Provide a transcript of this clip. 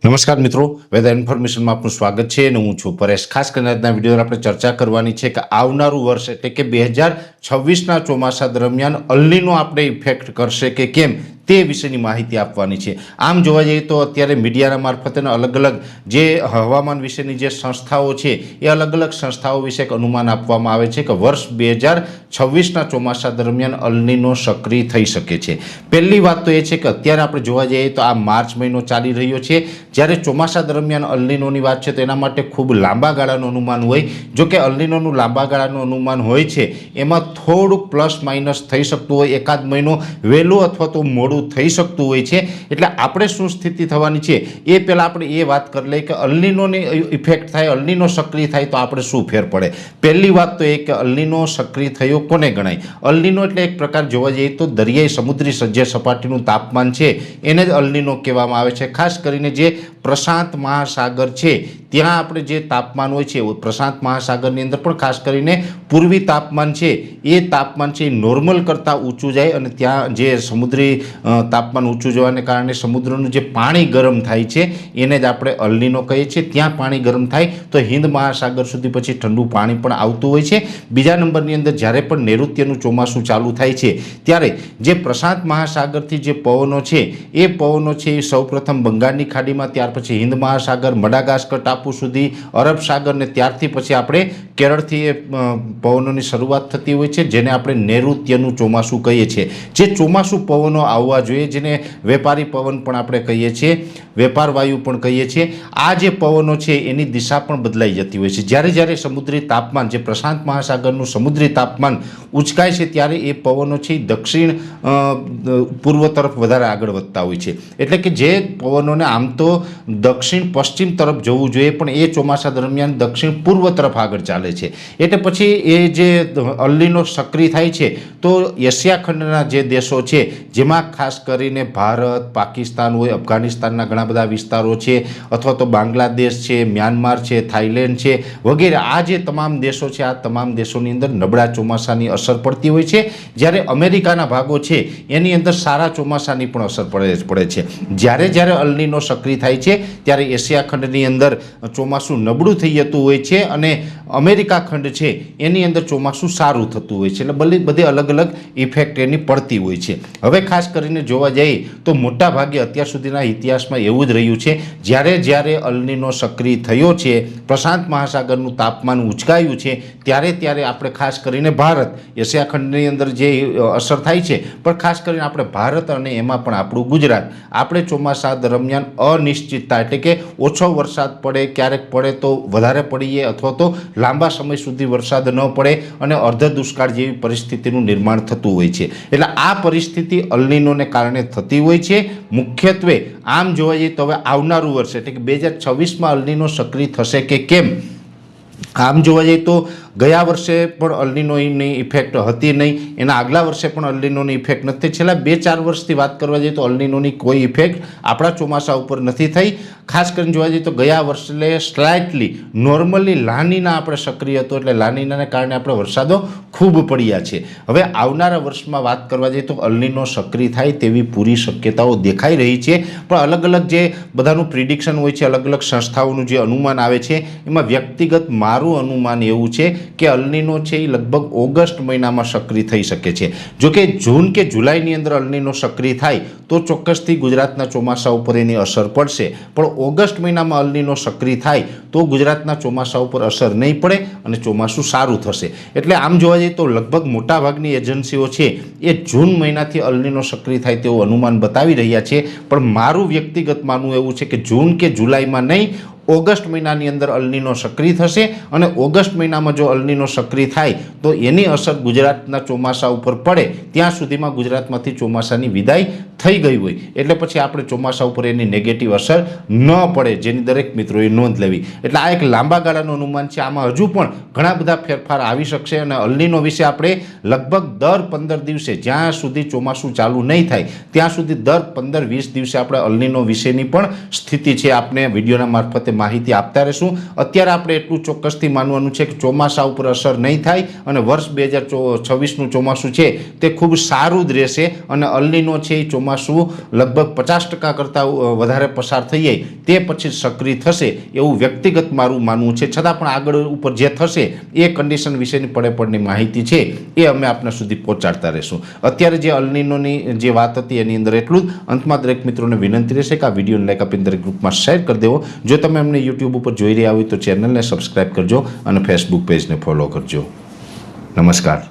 નમસ્કાર મિત્રો, વેધર ઇન્ફોર્મેશનમાં આપનું સ્વાગત છે અને હું છું પરેશ। ખાસ કરીને આજના વિડીયોમાં આપણે ચર્ચા કરવાની છે કે આવનારું વર્ષ એટલે કે 2026ના ચોમાસા દરમિયાન અલ્નીનો આપણે ઇફેક્ટ કરશે કે કેમ તે વિશેની માહિતી આપવાની છે। આમ જોવા જઈએ તો અત્યારે મીડિયાના મારફતે અલગ અલગ જે હવામાન વિશેની જે સંસ્થાઓ છે એ અલગ અલગ સંસ્થાઓ વિશે એક અનુમાન આપવામાં આવે છે કે વર્ષ 2026ના ચોમાસા દરમિયાન અલ્નીનો સક્રિય થઈ શકે છે। પહેલી વાત તો એ છે કે અત્યારે આપણે જોવા જઈએ તો આ માર્ચ મહિનો ચાલી રહ્યો છે, જ્યારે ચોમાસા દરમિયાન અલ્નીનોની વાત છે તો એના માટે ખૂબ લાંબા ગાળાનું અનુમાન હોય। જો કે અલ્નીનોનું લાંબા ગાળાનું અનુમાન હોય છે એમાં થોડુંક પ્લસ માઇનસ થઈ શકતું હોય, એકાદ મહિનો વહેલું અથવા તો મોડું થઈ શકતું હોય છે। એટલે આપણે શું સ્થિતિ થવાની છે એ પહેલાં આપણે એ વાત કરી લઈએ કે અલ્નીનોની ઇફેક્ટ થાય, અલ્નીનો સક્રિય થાય તો આપણે શું ફેર પડે। પહેલી વાત તો એ કે અલ્નીનો સક્રિય થયો કોને ગણાય? અલ્નીનો એટલે એક પ્રકાર જોવા જઈએ તો દરિયાઈ સમુદ્રી સજ્જ સપાટીનું તાપમાન છે એને જ અલ્નીનો કહેવામાં આવે છે। ખાસ કરીને જે પ્રશાંત મહાસાગર છે ત્યાં આપણે જે તાપમાન હોય છે, પ્રશાંત મહાસાગરની અંદર પણ ખાસ કરીને પૂર્વી તાપમાન છે એ તાપમાન છે એ નોર્મલ કરતાં ઊંચું જાય અને ત્યાં જે સમુદ્રી તાપમાન ઊંચું જવાને કારણે સમુદ્રનું જે પાણી ગરમ થાય છે એને જ આપણે અલ્નીનો કહીએ છીએ। ત્યાં પાણી ગરમ થાય તો હિન્દ મહાસાગર સુધી પછી ઠંડુ પાણી પણ આવતું હોય છે। બીજા નંબરની અંદર જ્યારે પણ નૈઋત્યનું ચોમાસું ચાલુ થાય છે ત્યારે જે પ્રશાંત મહાસાગરથી જે પવનો છે એ પવનો છે એ સૌપ્રથમ બંગાળની ખાડીમાં, ત્યાર પછી હિન્દ મહાસાગર, મડાગાસ્કર ટાપુ સુધી, અરબ સાગર ને ત્યારથી પછી આપણે કેરળથી એ પવનોની શરૂઆત થતી હોય છે જેને આપણે નૈઋત્યનું ચોમાસું કહીએ છીએ। જે ચોમાસું પવનો આવવા જોઈએ જેને વેપારી પવન પણ આપણે કહીએ છીએ, વેપાર વાયુ પણ કહીએ છીએ, આ જે પવનો છે એની દિશા પણ બદલાઈ જતી હોય છે। જ્યારે જ્યારે સમુદ્રી તાપમાન, જે પ્રશાંત મહાસાગરનું સમુદ્રી તાપમાન ઉંચકાય છે ત્યારે એ પવનો છે એ દક્ષિણ પૂર્વ તરફ વધારે આગળ વધતા હોય છે। એટલે કે જે પવનોને આમ તો દક્ષિણ પશ્ચિમ તરફ જવું જોઈએ પણ એ ચોમાસા દરમિયાન દક્ષિણ પૂર્વ તરફ આગળ ચાલે છે। એટલે પછી એ જે અલ્નીનો સક્રિય થાય છે તો એશિયા ખંડના જે દેશો છે જેમાં ખાસ કરીને ભારત, પાકિસ્તાન હોય, અફઘાનિસ્તાનના ઘણા બધા વિસ્તારો છે, અથવા તો બાંગ્લાદેશ છે, મ્યાનમાર છે, થાઈલેન્ડ છે વગેરે, આ જે તમામ દેશો છે આ તમામ દેશોની અંદર નબળા ચોમાસાની અસર પડતી હોય છે। જ્યારે અમેરિકાના ભાગો છે એની અંદર સારા ચોમાસાની પણ અસર પડે છે। જ્યારે જ્યારે અલ્નીનો સક્રિય થાય છે ત્યારે એશિયા ખંડની અંદર ચોમાસું નબળું થઈ જતું હોય છે અને અમેરિકા ખંડ છે એની અંદર ચોમાસું સારું થતું હોય છે। એટલે બધી અલગ અલગ ઇફેક્ટ એની પડતી હોય છે। હવે ખાસ કરીને જોવા જઈએ તો મોટા ભાગે અત્યાર સુધીના ઇતિહાસમાં એવું જ રહ્યું છે, જ્યારે જ્યારે અલ્નીનો સક્રિય થયો છે, પ્રશાંત મહાસાગરનું તાપમાન ઉંચકાયું છે ત્યારે ત્યારે આપણે ખાસ કરીને ભારત, એશિયા ખંડની અંદર જે અસર થાય છે પણ ખાસ કરીને આપણે ભારત અને એમાં પણ આપણું ગુજરાત, આપણે ચોમાસા દરમિયાન અનિશ્ચિતતા એટલે કે ઓછો વરસાદ પડે, ક્યારેક પડે તો વધારે પડીએ અથવા તો લાંબા સમય સુધી વરસાદ ન પડે અને અર્ધ દુષ્કાળ જેવી પરિસ્થિતિનું નિર્માણ થતું હોય છે। એટલે આ પરિસ્થિતિ અલ્નીનોને કારણે થતી હોય છે મુખ્યત્વે। આમ જોવા જઈએ તો હવે આવનારું વર્ષ એટલે કે 2026માં અલ્નીનો સક્રિય થશે કે કેમ, આમ જોવા જઈએ તો ગયા વર્ષે પણ અલ્નીનોની ઇફેક્ટ હતી નહીં, એના આગલા વર્ષે પણ અલ્નીનોની ઇફેક્ટ નથી થઈ। છેલ્લા 2-4 વર્ષથી વાત કરવા જઈએ તો અલ્નીનોની કોઈ ઇફેક્ટ આપણા ચોમાસા ઉપર નથી થઈ। ખાસ કરીને જોવા જઈએ તો ગયા વર્ષે સ્લાઇટલી નોર્મલી લાનીના આપણે સક્રિય હતો એટલે લાનીનાને કારણે આપણે વરસાદો ખૂબ પડ્યા છે। હવે આવનારા વર્ષમાં વાત કરવા જઈએ તો અલ્નીનો સક્રિય થાય તેવી પૂરી શક્યતાઓ દેખાઈ રહી છે, પણ અલગ અલગ જે બધાનું પ્રિડિક્શન હોય છે, અલગ અલગ સંસ્થાઓનું જે અનુમાન આવે છે એમાં વ્યક્તિગત મારું અનુમાન એવું છે કે અલ્નીનો છે એ લગભગ ઓગસ્ટ મહિનામાં સક્રિય થઈ શકે છે। જો કે જૂન કે જુલાઈની અંદર અલ્નીનો સક્રિય થાય તો ચોક્કસથી ગુજરાતના ચોમાસા ઉપર એની અસર પડશે, પણ ઓગસ્ટ મહિનામાં અલ્નીનો સક્રિય થાય તો ગુજરાતના ચોમાસા ઉપર અસર નહીં પડે અને ચોમાસું સારું થશે। એટલે આમ જોવા જઈએ તો લગભગ મોટાભાગની એજન્સીઓ છે એ જૂન મહિનાથી અલ્નીનો સક્રિય થાય તેવું અનુમાન બતાવી રહ્યા છે, પણ મારું વ્યક્તિગત માનવું એવું છે કે જૂન કે જુલાઈમાં નહીં, ઓગસ્ટ મહિનાની અંદર અલ્નીનો સક્રિય થશે અને ઓગસ્ટ મહિનામાં જો અલ્નીનો સક્રિય થાય તો એની અસર ગુજરાતના ચોમાસા ઉપર પડે ત્યાં સુધીમાં ગુજરાતમાંથી ચોમાસાની વિદાય થઈ ગઈ હોય, એટલે પછી આપણે ચોમાસા ઉપર એની નેગેટિવ અસર ન પડે જેની દરેક મિત્રોએ નોંધ લેવી। એટલે આ એક લાંબા ગાળાનું અનુમાન છે, આમાં હજુ પણ ઘણા બધા ફેરફાર આવી શકશે અને અલ્નીનો વિશે આપણે લગભગ દર 15 દિવસે, જ્યાં સુધી ચોમાસું ચાલુ નહીં થાય ત્યાં સુધી દર 15-20 દિવસે આપણે અલ્નીનો વિશેની પણ સ્થિતિ છે આપણે વિડીયોના મારફતે બાબતે માહિતી આપતા રહીશું। અત્યારે આપણે એટલું ચોક્કસથી માનવાનું છે કે ચોમાસા ઉપર અસર નહીં થાય અને વર્ષ 2026નું ચોમાસું છે તે ખૂબ સારું જ રહેશે અને અલ્નીનો છે એ ચોમાસું લગભગ 50% કરતાં વધારે પસાર થઈ જાય તે પછી સક્રિય થશે એવું વ્યક્તિગત મારું માનવું છે। છતાં પણ આગળ ઉપર જે થશે એ કન્ડિશન વિશેની પડેપડની માહિતી છે એ અમે આપના સુધી પહોંચાડતા રહીશું। અત્યારે જે અલ્નીનોની જે વાત હતી એની અંદર એટલું જ। અંતમાં દરેક મિત્રોને વિનંતી રહેશે કે આ વિડીયોને લાઈક આપીને દરેક ગ્રુપમાં શેર કરી દેવો। જો તમે અમને યુટ્યુબ ઉપર જોઈ રહ્યા હોય તો ચેનલને સબસ્ક્રાઈબ કરજો અને ફેસબુક પેજને ફોલો કરજો। નમસ્કાર।